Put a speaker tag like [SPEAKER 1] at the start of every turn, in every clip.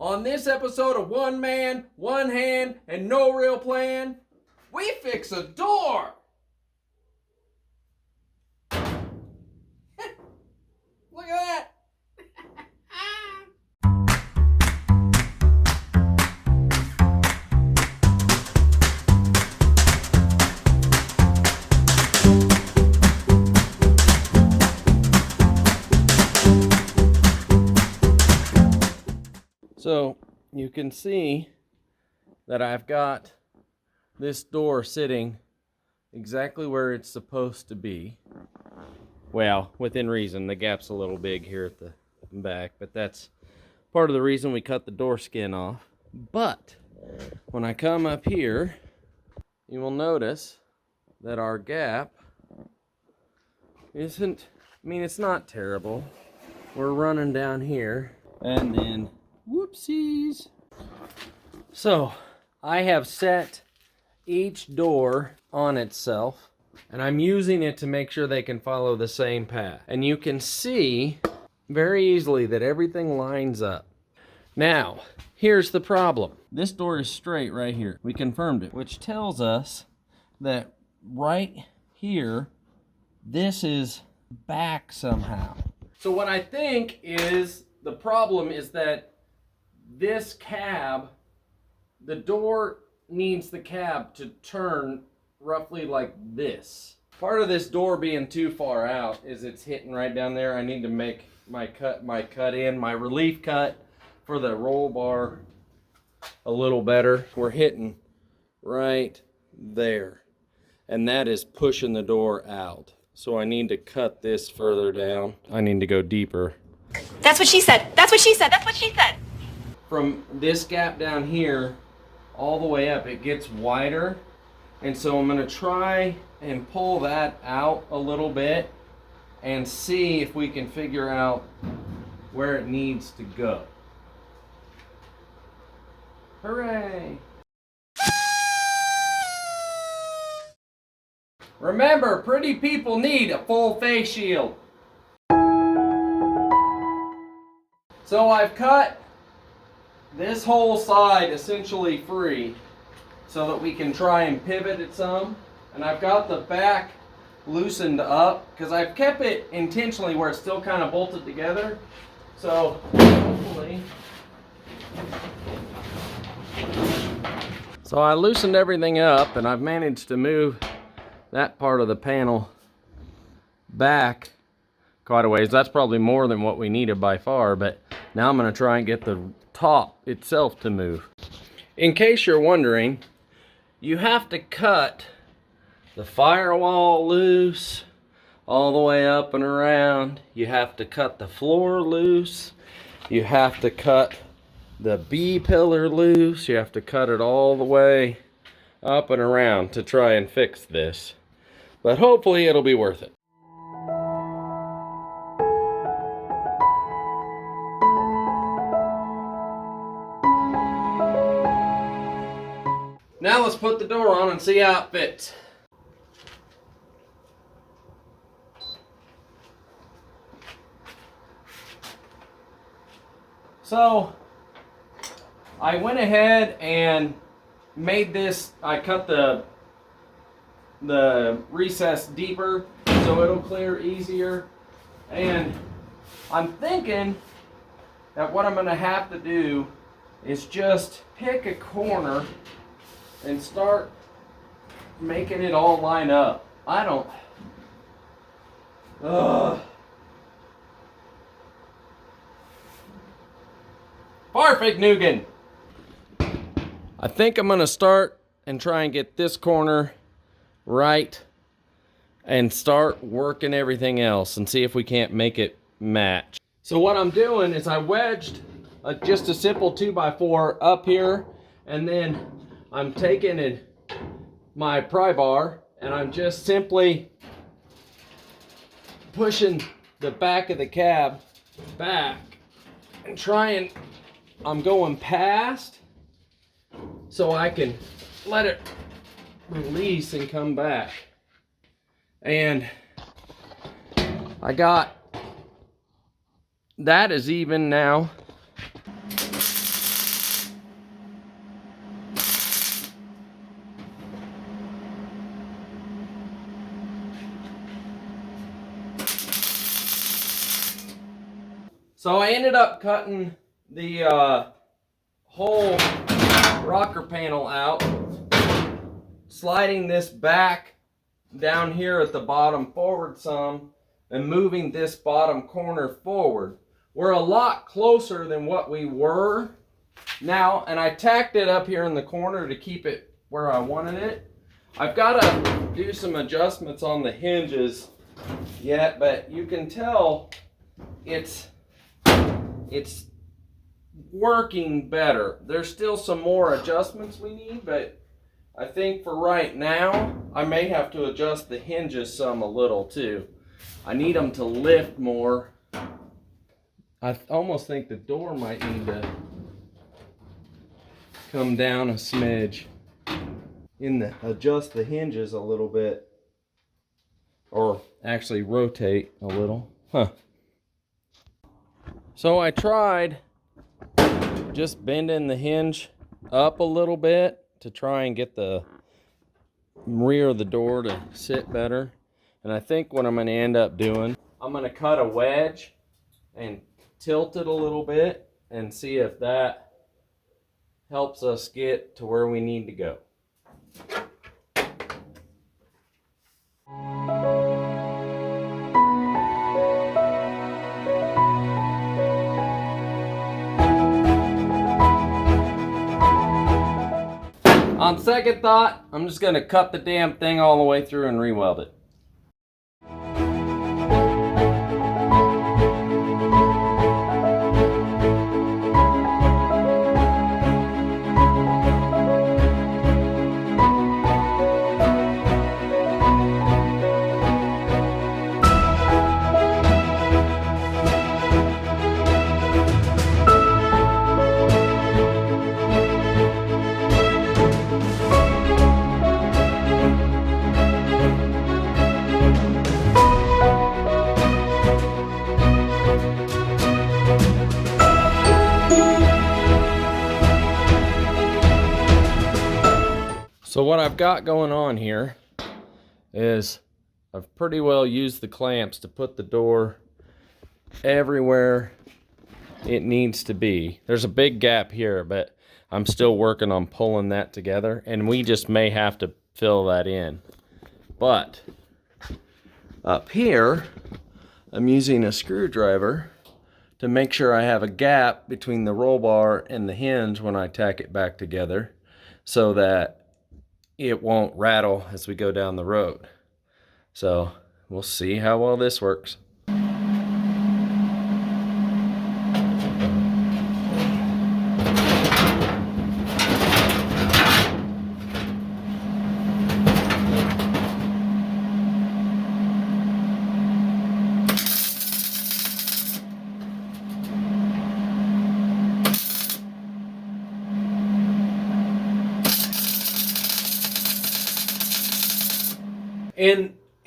[SPEAKER 1] On this episode of One Man, One Hand, and No Real Plan, we fix a door! Look at that! So you can see that I've got this door sitting exactly where it's supposed to be. Well, within reason. The gap's a little big here at the back, but that's part of the reason we cut the door skin off. But when I come up here, you will notice that our gap isn't, it's not terrible. We're running down here, and then whoopsies. So I have set each door on itself, and I'm using it to make sure they can follow the same path. And you can see very easily that everything lines up. Now, here's the problem. This door is straight right here. We confirmed it, which tells us that right here, this is back somehow. So what I think is the problem is that this cab, the door needs the cab to turn roughly like this. Part of this door being too far out is it's hitting right down there. I need to make my relief cut for the roll bar a little better. We're hitting right there, and that is pushing the door out. So I need to cut this further down. I need to go deeper.
[SPEAKER 2] That's what she said. That's what she said. That's what she said.
[SPEAKER 1] From this gap down here all the way up, it gets wider, and so I'm going to try and pull that out a little bit and see if we can figure out where it needs to go. Hooray! Remember, pretty people need a full face shield. So I've cut this whole side essentially free so that we can try and pivot it some. And I've got the back loosened up because I've kept it intentionally where it's still kind of bolted together. So hopefully. So I loosened everything up, and I've managed to move that part of the panel back quite a ways. That's probably more than what we needed by far, but now I'm going to try and get the top itself to move. In case you're wondering, you have to cut the firewall loose all the way up and around. You have to cut the floor loose. You have to cut the B-pillar loose. You have to cut it all the way up and around to try and fix this. But hopefully it'll be worth it. Now let's put the door on and see how it fits. So I went ahead and made this, I cut the recess deeper so it'll clear easier. And I'm thinking that what I'm going to have to do is just pick a corner and start making it all line up. Perfect, Nugan. I think I'm gonna start and try and get this corner right and start working everything else and see if we can't make it match. So what I'm doing is I wedged just a simple 2x4 up here, and then I'm taking my pry bar and I'm just simply pushing the back of the cab back and trying, I'm going past so I can let it release and come back. And I got that is even now. So I ended up cutting the whole rocker panel out, sliding this back down here at the bottom forward some, and moving this bottom corner forward. We're a lot closer than what we were now, and I tacked it up here in the corner to keep it where I wanted it. I've got to do some adjustments on the hinges yet, but you can tell it's working better. There's still some more adjustments we need, but I think for right now, I may have to adjust the hinges some a little too. I need them to lift more. I almost think the door might need to come down a smidge adjust the hinges a little bit, or actually rotate a little. So I tried just bending the hinge up a little bit to try and get the rear of the door to sit better. And I think what I'm going to end up doing, I'm going to cut a wedge and tilt it a little bit and see if that helps us get to where we need to go. On second thought, I'm just going to cut the damn thing all the way through and re-weld it. So what I've got going on here is I've pretty well used the clamps to put the door everywhere it needs to be. There's a big gap here, but I'm still working on pulling that together, and we just may have to fill that in. But up here, I'm using a screwdriver to make sure I have a gap between the roll bar and the hinge when I tack it back together, so that it won't rattle as we go down the road. So we'll see how well this works.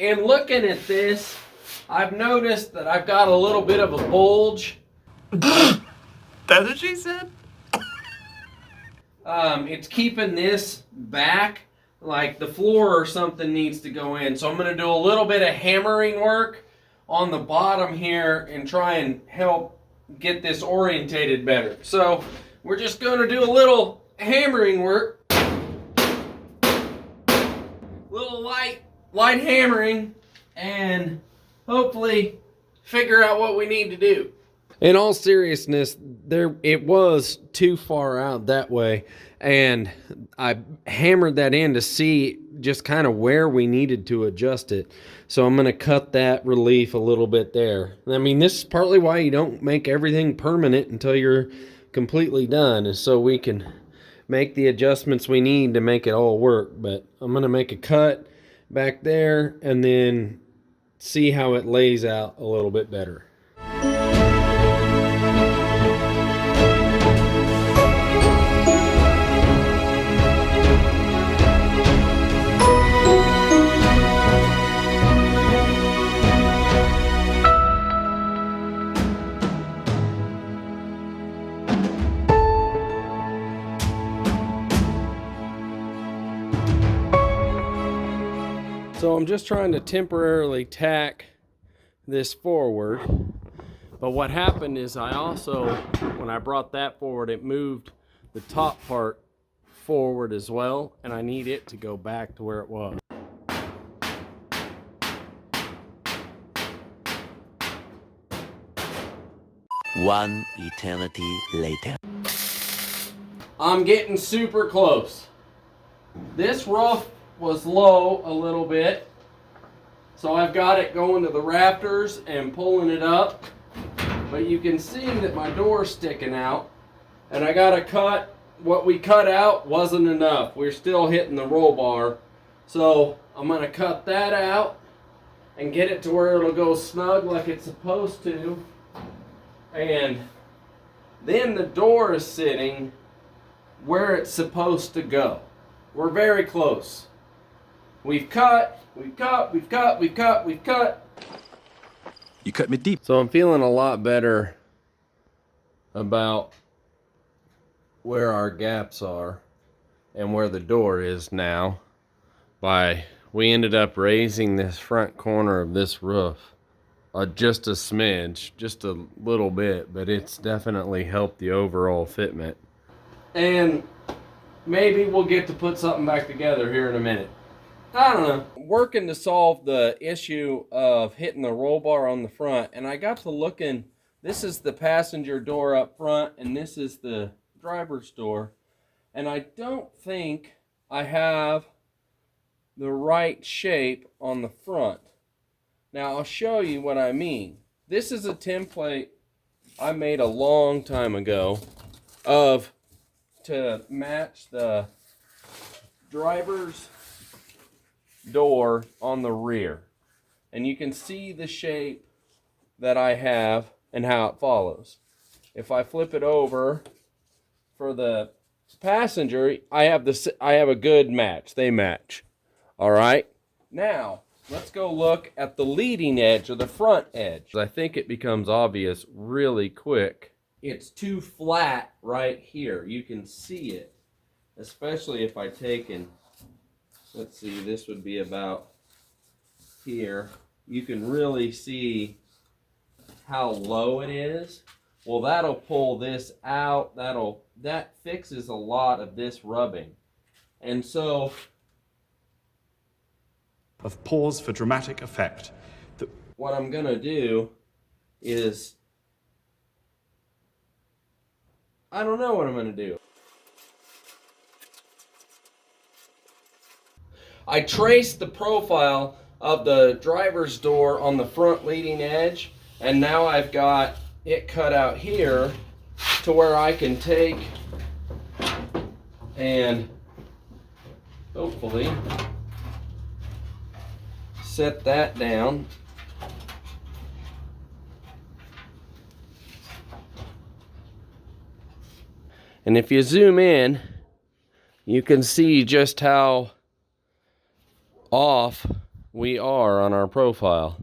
[SPEAKER 1] And looking at this, I've noticed that I've got a little bit of a bulge.
[SPEAKER 3] That's what she said?
[SPEAKER 1] It's keeping this back, like the floor or something needs to go in. So I'm going to do a little bit of hammering work on the bottom here and try and help get this orientated better. So we're just going to do a little hammering work. Little light hammering, and hopefully figure out what we need to do. In all seriousness, it was too far out that way, and I hammered that in to see just kind of where we needed to adjust it. So I'm going to cut that relief a little bit there. I mean, this is partly why you don't make everything permanent until you're completely done, is so we can make the adjustments we need to make it all work. But I'm going to make a cut back there and then see how it lays out a little bit better. So I'm just trying to temporarily tack this forward But what happened is I also, when I brought that forward, it moved the top part forward as well, and I need it to go back to where it was.
[SPEAKER 4] One eternity later.
[SPEAKER 1] I'm getting super close. This roof was low a little bit, so I've got it going to the rafters and pulling it up. But you can see that my door's sticking out, and I gotta cut. What we cut out wasn't enough. We're still hitting the roll bar. So I'm gonna cut that out and get it to where it'll go snug like it's supposed to. And then the door is sitting where it's supposed to go. We're very close. We've cut, we've cut, we've cut, we've cut, we've cut.
[SPEAKER 3] You cut me deep.
[SPEAKER 1] So I'm feeling a lot better about where our gaps are and where the door is now. We ended up raising this front corner of this roof just a smidge, just a little bit, but it's definitely helped the overall fitment. And maybe we'll get to put something back together here in a minute. I don't know. Working to solve the issue of hitting the roll bar on the front, and I got to looking. This is the passenger door up front, and this is the driver's door. And I don't think I have the right shape on the front. Now I'll show you what I mean. This is a template I made a long time ago to match the driver's door on the rear. And you can see the shape that I have and how it follows. If I flip it over for the passenger, I have a good match. They match. All right. Now, let's go look at the leading edge or the front edge. I think it becomes obvious really quick. It's too flat right here. You can see it, especially if I take and, let's see, this would be about here. You can really see how low it is. Well, that'll pull this out. That fixes a lot of this rubbing. And so,
[SPEAKER 5] of pause for dramatic effect.
[SPEAKER 1] What I'm gonna do is, I don't know what I'm gonna do. I traced the profile of the driver's door on the front leading edge, and now I've got it cut out here to where I can take and hopefully set that down. And if you zoom in, you can see just how off we are on our profile.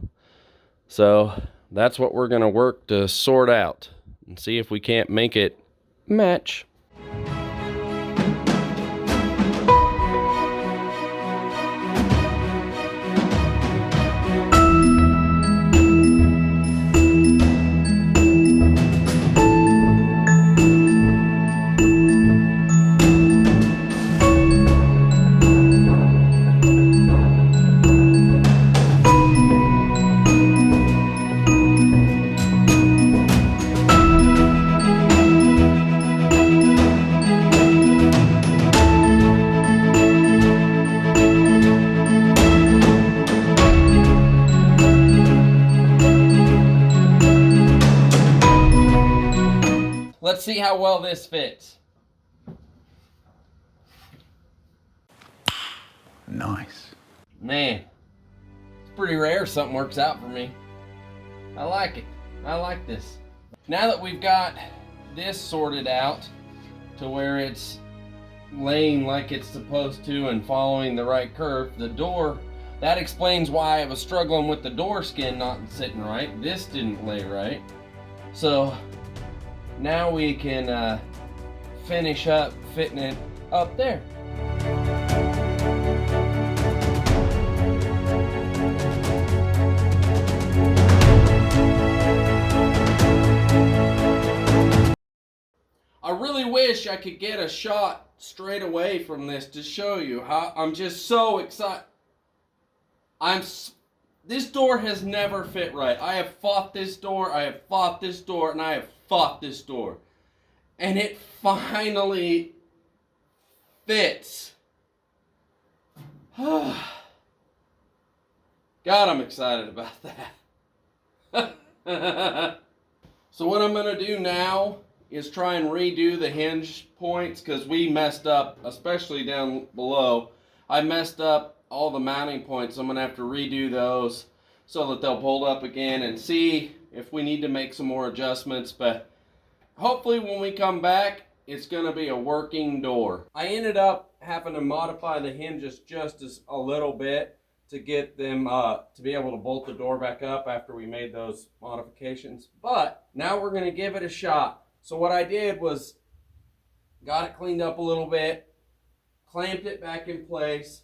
[SPEAKER 1] So that's what we're going to work to sort out and see if we can't make it match. Let's see how well this fits.
[SPEAKER 3] Nice.
[SPEAKER 1] Man, it's pretty rare something works out for me. I like it. I like this. Now that we've got this sorted out to where it's laying like it's supposed to and following the right curve, the door, that explains why I was struggling with the door skin not sitting right. This didn't lay right. So now we can finish up fitting it up there. I really wish I could get a shot straight away from this to show you how I'm just so excited. This door has never fit right. I have fought this door, I have fought this door, and I have fought this door. And it finally fits. God, I'm excited about that. So what I'm going to do now is try and redo the hinge points, because we messed up, especially down below. I messed up all the mounting points. I'm going to have to redo those so that they'll hold up again, and see if we need to make some more adjustments. But hopefully when we come back, it's going to be a working door. I ended up having to modify the hinges just a little bit to get them to be able to bolt the door back up after we made those modifications. But now we're going to give it a shot. So what I did was got it cleaned up a little bit, clamped it back in place,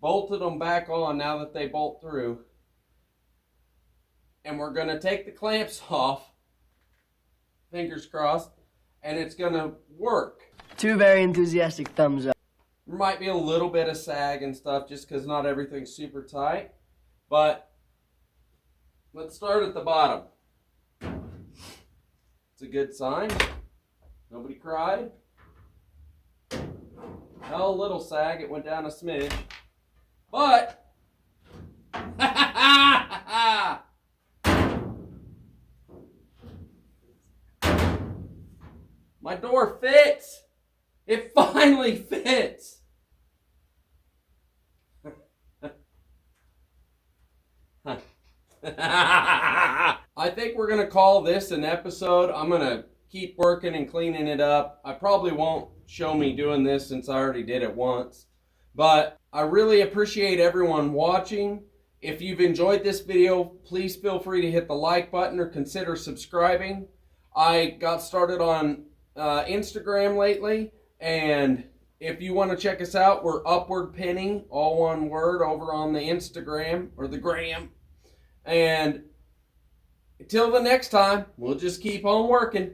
[SPEAKER 1] bolted them back on now that they bolt through. And we're going to take the clamps off, fingers crossed, and it's going to work.
[SPEAKER 6] 2 very enthusiastic thumbs up.
[SPEAKER 1] There might be a little bit of sag and stuff just because not everything's super tight. But let's start at the bottom. It's a good sign. Nobody cried. Well, a little sag, it went down a smidge. But my door fits. It finally fits. I think we're going to call this an episode. I'm going to keep working and cleaning it up. I probably won't show me doing this since I already did it once. But I really appreciate everyone watching. If you've enjoyed this video, please feel free to hit the like button or consider subscribing. I got started on Instagram lately, and if you want to check us out, we're UpwardPenny, all one word, over on the Instagram or the gram. And until the next time, we'll just keep on working.